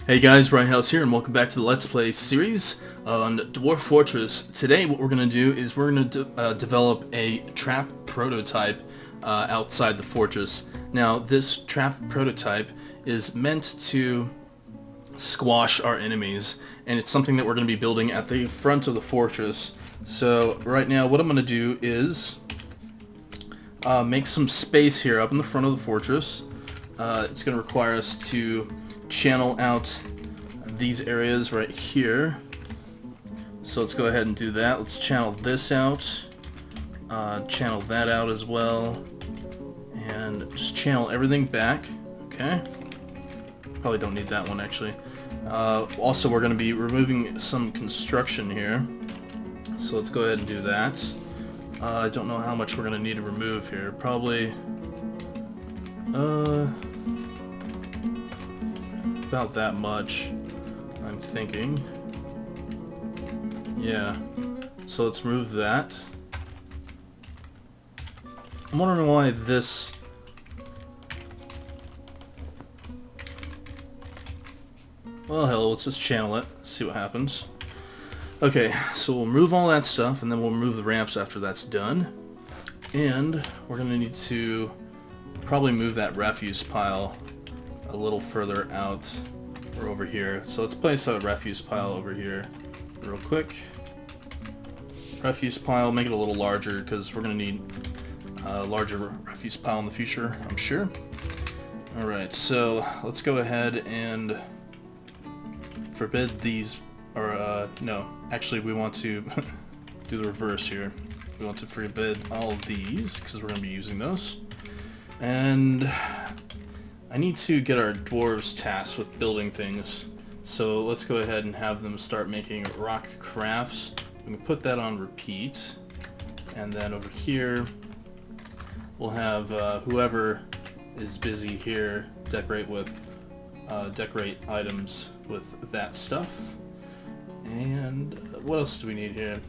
Hey guys, Riothouse here, and welcome back to the Let's Play series on Dwarf Fortress. Today what we're going to do is we're going to develop a trap prototype outside the fortress. Now this trap prototype is meant to squash our enemies, and it's something that we're going to be building at the front of the fortress. So right now what I'm going to do is make some space here up in the front of the fortress. It's going to require us to channel out these areas right here. So let's go ahead and do that. Let's channel this out, channel that out as well, and just channel everything back. Okay. Probably don't need that one actually. Also, we're going to be removing some construction here. So let's go ahead and do that. I don't know how much we're going to need to remove here. Probably about that much, I'm thinking. Yeah, so let's remove that. I'm wondering why this... Well, hell, let's just channel it, see what happens. Okay, so we'll remove all that stuff, and then we'll remove the ramps after that's done. And we're going to need to probably move that refuse pile a little further out or over here. So let's place a refuse pile over here real quick. Refuse pile, make it a little larger because we're going to need a larger refuse pile in the future, I'm sure. Alright, so let's go ahead and forbid these, or no, actually we want to do the reverse here. We want to forbid all of these because we're going to be using those. And I need to get our dwarves tasked with building things, so let's go ahead and have them start making rock crafts. We can put that on repeat, and then over here we'll have whoever is busy here decorate items with that stuff. And what else do we need here?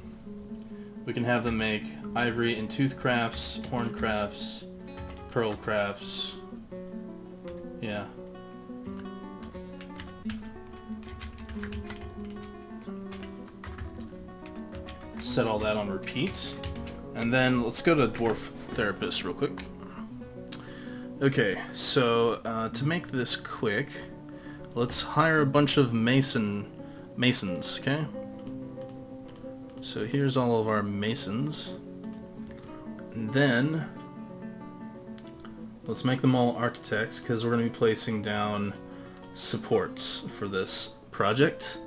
We can have them make ivory and tooth crafts, horn crafts, pearl crafts. Yeah. Set all that on repeat. And then let's go to Dwarf Therapist real quick. Okay, so to make this quick, let's hire a bunch of masons, okay? So here's all of our masons. And then let's make them all architects because we're going to be placing down supports for this project.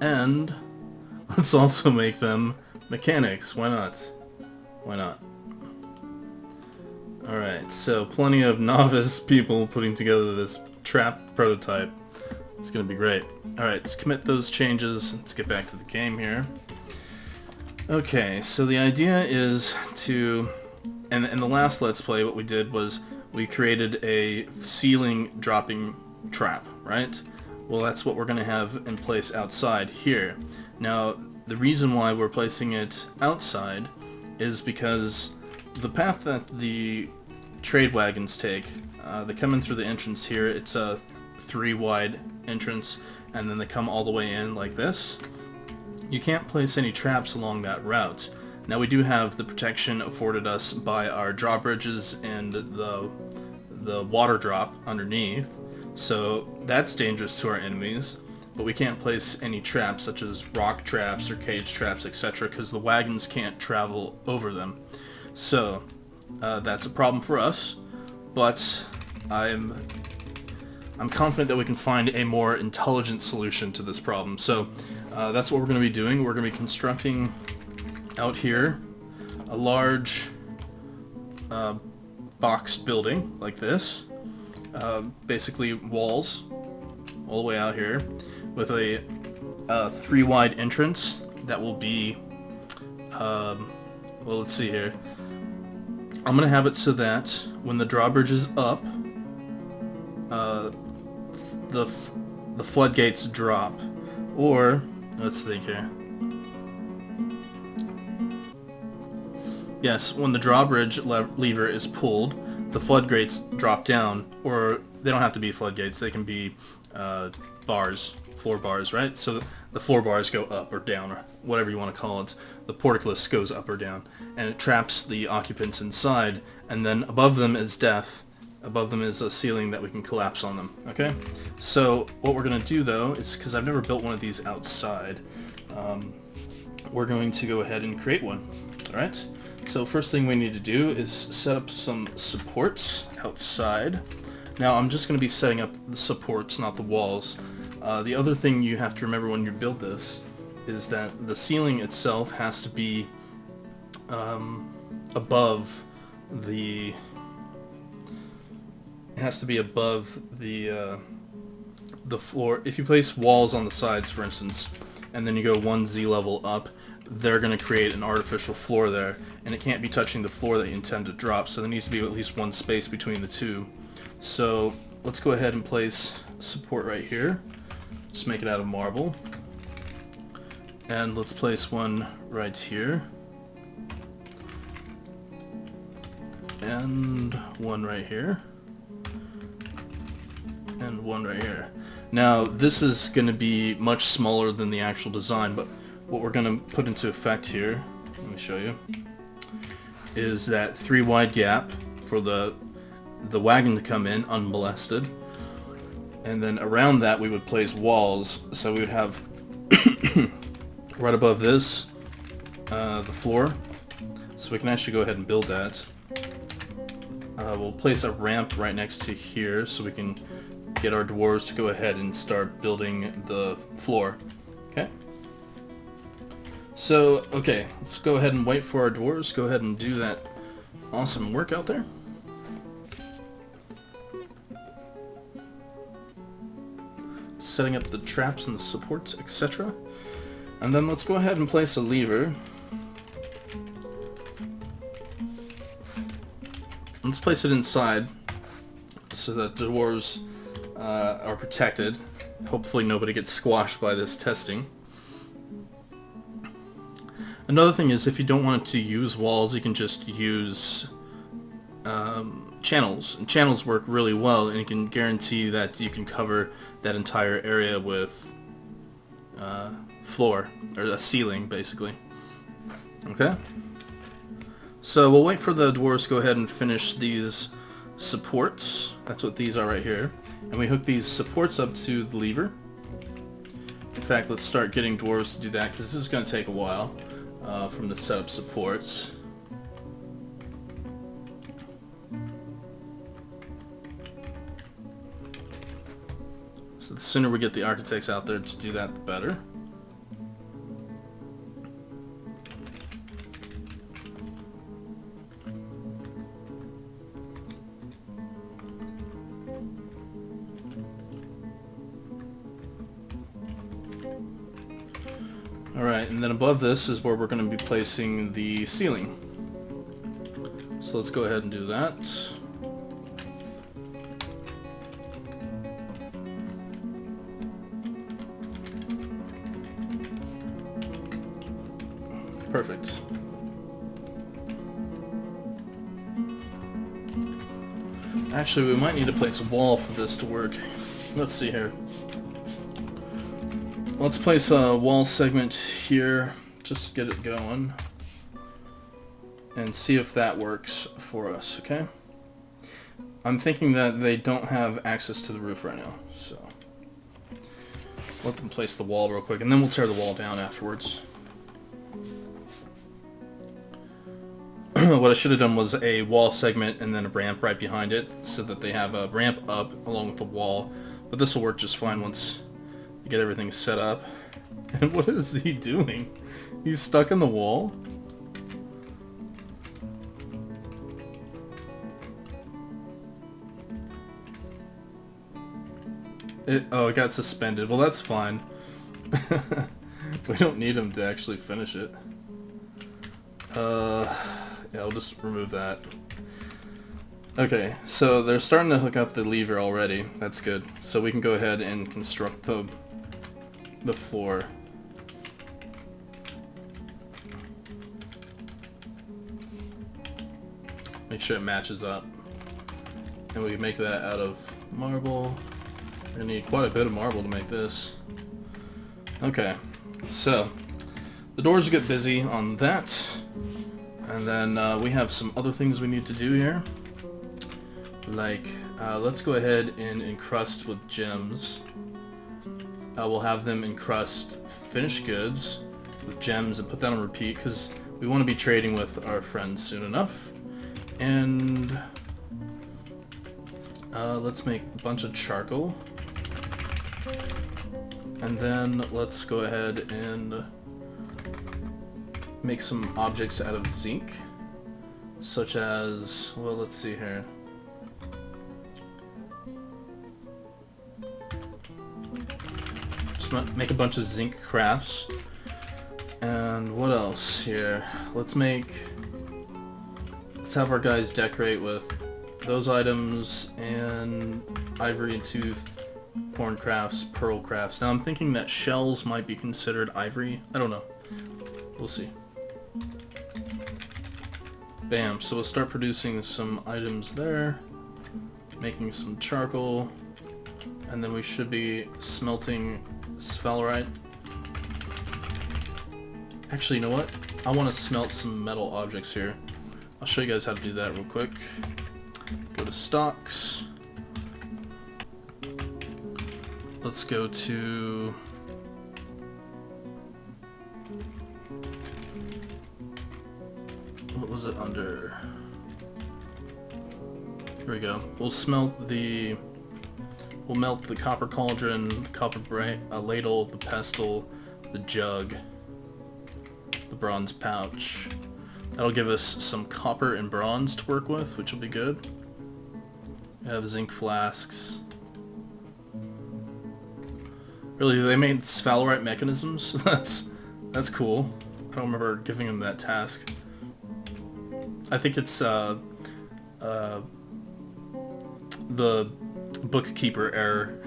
And let's also make them mechanics. Why not? Why not? Alright, so plenty of novice people putting together this trap prototype. It's going to be great. Alright, let's commit those changes. Let's get back to the game here. Okay, so the idea is to... And in the last Let's Play, what we did was we created a ceiling dropping trap, right? Well, that's what we're going to have in place outside here. Now, the reason why we're placing it outside is because the path that the trade wagons take, they come in through the entrance here. It's a 3-wide entrance, and then they come all the way in like this. You can't place any traps along that route. Now we do have the protection afforded us by our drawbridges and the water drop underneath, so that's dangerous to our enemies, but we can't place any traps such as rock traps or cage traps, etc., because the wagons can't travel over them. So that's a problem for us, but I'm confident that we can find a more intelligent solution to this problem. So that's what we're going to be doing. We're going to be constructing out here a large boxed building like this, basically walls all the way out here with a 3-wide entrance that will be well, let's see here. I'm gonna have it so that when the drawbridge is up, the floodgates drop, or let's think here. Yes, when the drawbridge lever is pulled, the floodgates drop down, or they don't have to be floodgates, they can be bars, floor bars, right? So the floor bars go up or down, or whatever you want to call it. The portcullis goes up or down, and it traps the occupants inside, and then above them is death. Above them is a ceiling that we can collapse on them, okay? So what we're going to do, though, is, because I've never built one of these outside, we're going to go ahead and create one, alright? So first thing we need to do is set up some supports outside. Now I'm just going to be setting up the supports, not the walls. The other thing you have to remember when you build this is that the ceiling itself has to be above the... It has to be above the floor. If you place walls on the sides, for instance, and then you go one Z level up, they're going to create an artificial floor there, and it can't be touching the floor that you intend to drop, so there needs to be at least one space between the two. So let's go ahead and place support right here. Just make it out of marble. And let's place one right here. And one right here. And one right here. Now this is going to be much smaller than the actual design, but what we're going to put into effect here, let me show you, is that 3 wide gap for the wagon to come in unmolested, and then around that we would place walls, so we would have right above this the floor, so we can actually go ahead and build that. We'll place a ramp right next to here so we can get our dwarves to go ahead and start building the floor. Okay? So, okay, let's go ahead and wait for our dwarves. Go ahead and do that awesome work out there. Setting up the traps and the supports, etc. And then let's go ahead and place a lever. Let's place it inside so that the dwarves are protected. Hopefully nobody gets squashed by this testing. Another thing is, if you don't want to use walls, you can just use channels. And channels work really well, and you can guarantee that you can cover that entire area with floor, or a ceiling, basically. Okay? So we'll wait for the dwarves to go ahead and finish these supports. That's what these are right here. And we hook these supports up to the lever. In fact, let's start getting dwarves to do that, because this is going to take a while from the setup supports. So the sooner we get the architects out there to do that, the better. Alright, and then above this is where we're going to be placing the ceiling. So let's go ahead and do that. Perfect. Actually, we might need to place a wall for this to work. Let's see here. Let's place a wall segment here, just to get it going, and see if that works for us, okay? I'm thinking that they don't have access to the roof right now, so let them place the wall real quick, and then we'll tear the wall down afterwards. What I should have done was a wall segment and then a ramp right behind it, so that they have a ramp up along with the wall, but this will work just fine once you get everything set up. And what is he doing? He's stuck in the wall? Oh, it got suspended. Well, that's fine. We don't need him to actually finish it. Yeah, I'll just remove that. Okay, so they're starting to hook up the lever already. That's good. So we can go ahead and construct the floor. Make sure it matches up. And we can make that out of marble. We're gonna need quite a bit of marble to make this. Okay, so the doors get busy on that, and then we have some other things we need to do here. Like, let's go ahead and encrust with gems. We'll have them encrust finished goods with gems and put that on repeat because we want to be trading with our friends soon enough. And let's make a bunch of charcoal. And then let's go ahead and make some objects out of zinc, such as, well, let's see here. Just make a bunch of zinc crafts. And what else here? Let's have our guys decorate with those items and ivory and tooth, horn crafts, pearl crafts. Now I'm thinking that shells might be considered ivory. I don't know. We'll see. Bam, so we'll start producing some items there, making some charcoal, and then we should be smelting sphalerite. Actually, you know what? I want to smelt some metal objects here. I'll show you guys how to do that real quick. Go to stocks. Let's go to... what was it under? Here we go. We'll melt the copper cauldron, copper ladle, the pestle, the jug, the bronze pouch. That'll give us some copper and bronze to work with, which will be good. We have zinc flasks. Really, they made sphalerite mechanisms? That's cool. I don't remember giving them that task. I think it's the bookkeeper error.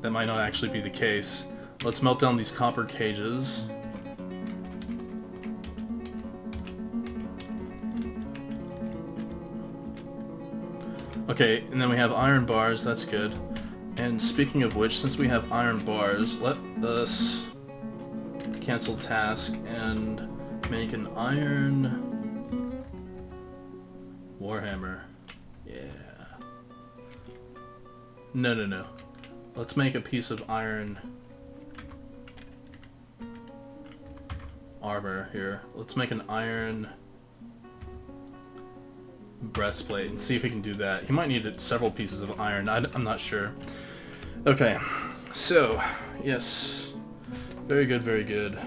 That might not actually be the case. Let's melt down these copper cages. Okay, and then we have iron bars, that's good. And speaking of which, since we have iron bars, let us cancel task and make an iron warhammer. Yeah. No. Let's make a piece of iron armor here. Let's make an iron breastplate and see if we can do that. He might need several pieces of iron. I'm not sure. Okay, so yes, very good, very good.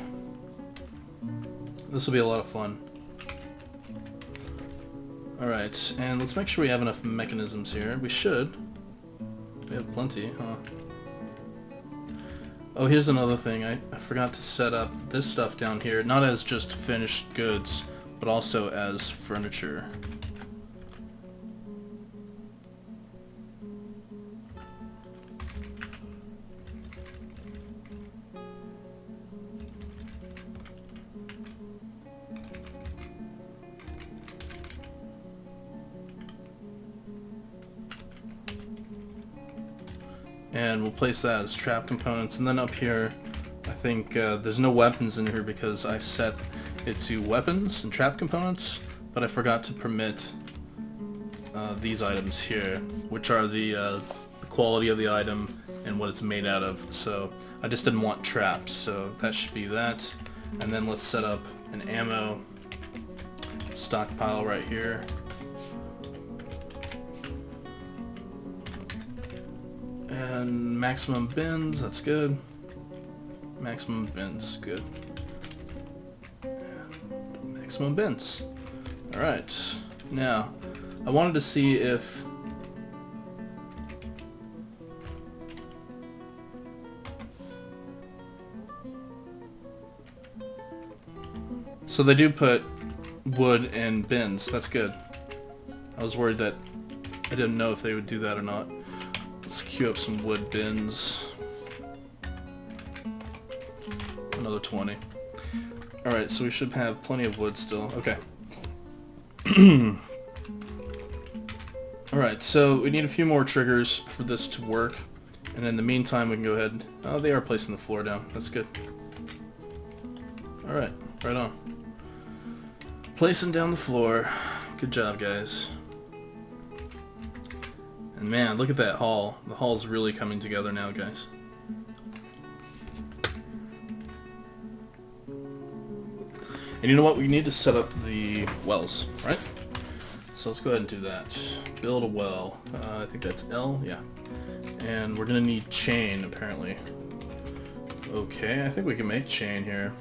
This will be a lot of fun. Alright, and let's make sure we have enough mechanisms here. We should. We have plenty, huh? Oh, here's another thing. I forgot to set up this stuff down here, not as just finished goods, but also as furniture. And we'll place that as trap components. And then up here, I think there's no weapons in here because I set it to weapons and trap components, but I forgot to permit these items here, which are the quality of the item and what it's made out of. So I just didn't want traps, so that should be that. And then let's set up an ammo stockpile right here. And maximum bins, that's good. Maximum bins, good. And maximum bins. Alright, now, I wanted to see if... So they do put wood in bins, that's good. I was worried that I didn't know if they would do that or not. Let's queue up some wood bins. Another 20. Alright, so we should have plenty of wood still. Okay. Alright, so we need a few more triggers for this to work. And in the meantime, we can go ahead... Oh, they are placing the floor down. That's good. Alright, right on. Placing down the floor. Good job, guys. And man, look at that hall. The hall's really coming together now, guys. And you know what? We need to set up the wells, right? So let's go ahead and do that. Build a well. I think that's L, yeah. And we're gonna need chain, apparently. Okay, I think we can make chain here.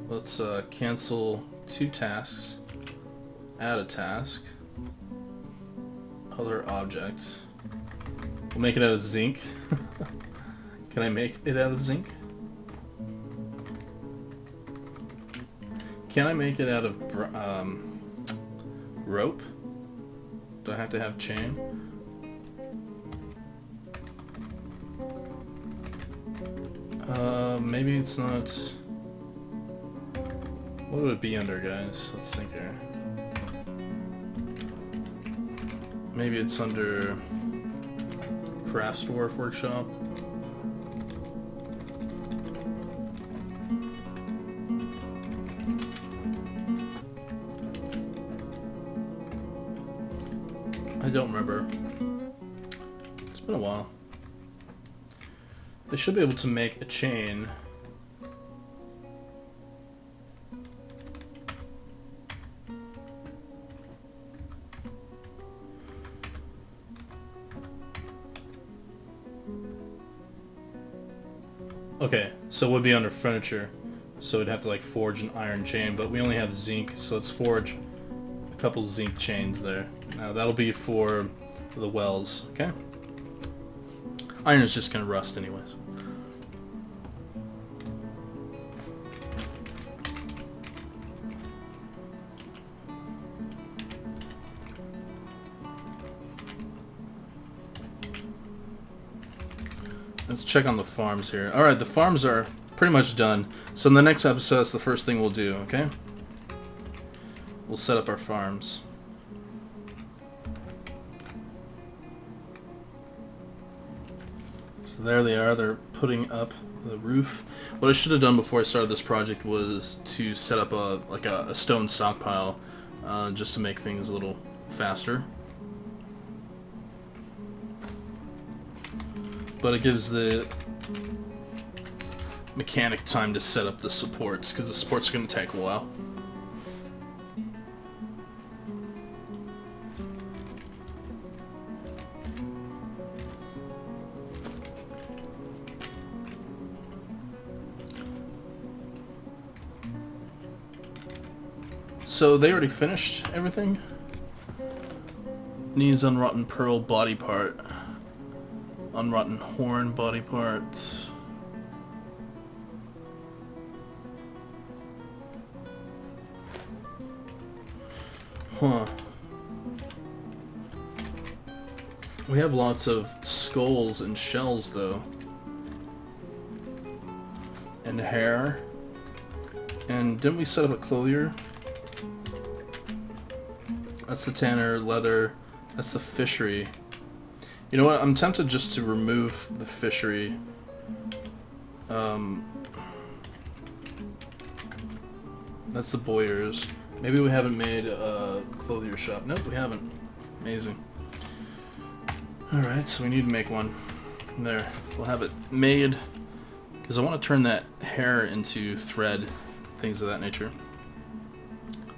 Let's cancel 2 tasks. Add a task. Other objects. We'll make it out of zinc. Can I make it out of zinc? Can I make it out of rope? Do I have to have chain? Maybe it's not... What would it be under, guys? Let's think here. Maybe it's under Crafts Dwarf Workshop. I don't remember. It's been a while. They should be able to make a chain. Okay, so it would be under furniture. So we'd have to like forge an iron chain, but we only have zinc, so let's forge a couple zinc chains there. Now that'll be for the wells, okay? Iron is just gonna rust anyways. Let's check on the farms here. Alright, the farms are pretty much done. So in the next episode, that's the first thing we'll do, okay? We'll set up our farms. So there they are. They're putting up the roof. What I should have done before I started this project was to set up a stone stockpile, just to make things a little faster. But it gives the mechanic time to set up the supports, because the supports are going to take a while. So they already finished everything? Needs unrotten pearl body part. Unrotten horn body part. Huh. We have lots of skulls and shells though. And hair. And didn't we set up a clothier? That's the tanner, leather. That's the fishery. You know what? I'm tempted just to remove the fishery. That's the boyers. Maybe we haven't made a clothier shop. Nope, we haven't. Amazing. Alright, so we need to make one. There. We'll have it made. Because I want to turn that hair into thread. Things of that nature.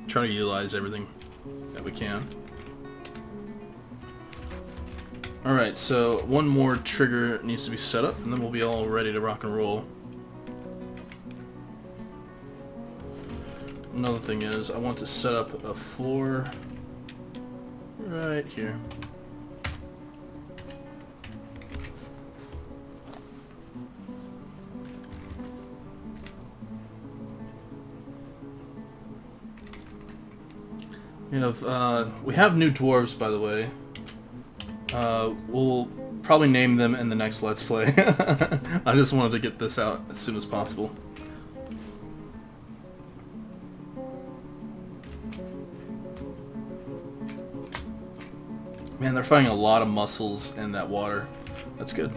Try to utilize everything that we can. Alright, so one more trigger needs to be set up, and then we'll be all ready to rock and roll. Another thing is, I want to set up a floor right here. We have new dwarves, by the way. We'll probably name them in the next Let's Play. I just wanted to get this out as soon as possible. Man, they're finding a lot of mussels in that water. That's good.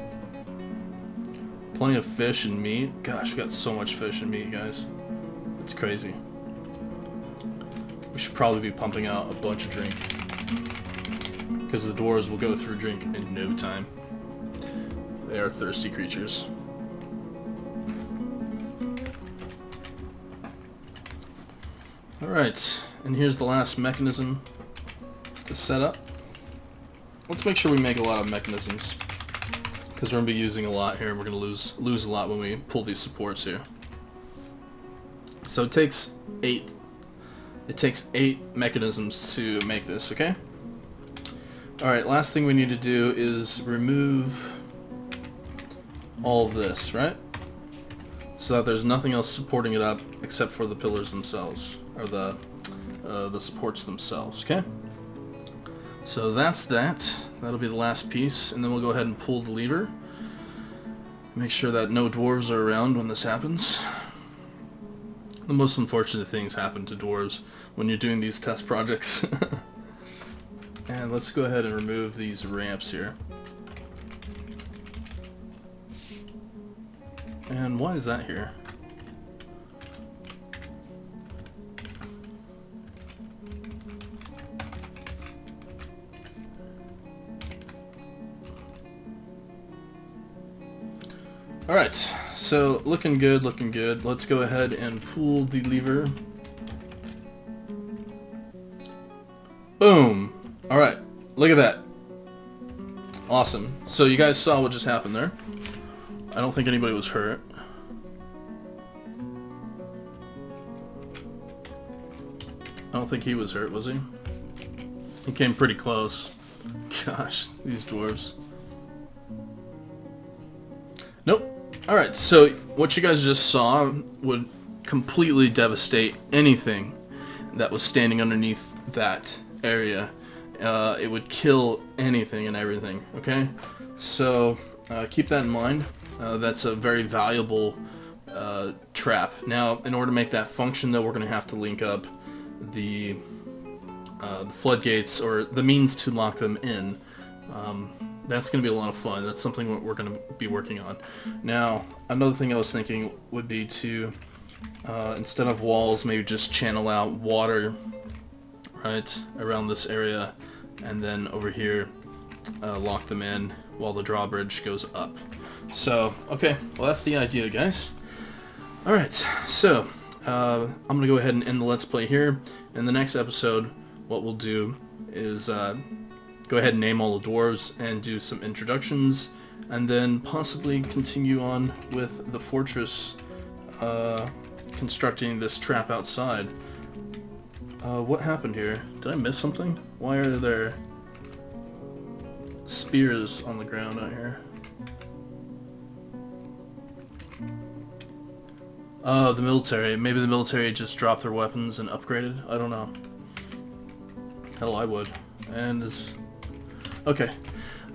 Plenty of fish and meat. Gosh, we got so much fish and meat, guys. It's crazy. We should probably be pumping out a bunch of drink, because the dwarves will go through drink in no time. They are thirsty creatures. Alright, and here's the last mechanism to set up. Let's make sure we make a lot of mechanisms, because we're going to be using a lot here, and we're going to lose a lot when we pull these supports here. So it takes 8 mechanisms to make this, okay? Alright, last thing we need to do is remove all of this, right? So that there's nothing else supporting it up except for the pillars themselves, or the supports themselves, okay? So that's that. That'll be the last piece, and then we'll go ahead and pull the lever. Make sure that no dwarves are around when this happens. The most unfortunate things happen to dwarves when you're doing these test projects. And let's go ahead and remove these ramps here. And why is that here? Alright, so looking good, looking good. Let's go ahead and pull the lever. Boom! Alright, look at that. Awesome. So you guys saw what just happened there. I don't think anybody was hurt. I don't think he was hurt, was he? He came pretty close. Gosh, these dwarves. Nope. Alright, so what you guys just saw would completely devastate anything that was standing underneath that area. It would kill anything and everything, okay? So keep that in mind. That's a very valuable trap. Now, in order to make that function, though, we're going to have to link up the floodgates, or the means to lock them in. That's going to be a lot of fun. That's something we're going to be working on. Now, another thing I was thinking would be to, instead of walls, maybe just channel out water, right, around this area, and then over here, lock them in while the drawbridge goes up. So, okay, well that's the idea, guys. Alright, so, I'm going to go ahead and end the Let's Play here. In the next episode, what we'll do is go ahead and name all the dwarves and do some introductions, and then possibly continue on with the fortress, constructing this trap outside. What happened here? Did I miss something? Why are there spears on the ground out here? Oh, the military. Maybe the military just dropped their weapons and upgraded? I don't know. Hell, I would. And is... Okay.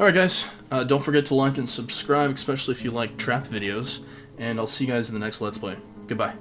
Alright, guys. Don't forget to like and subscribe, especially if you like trap videos. And I'll see you guys in the next Let's Play. Goodbye.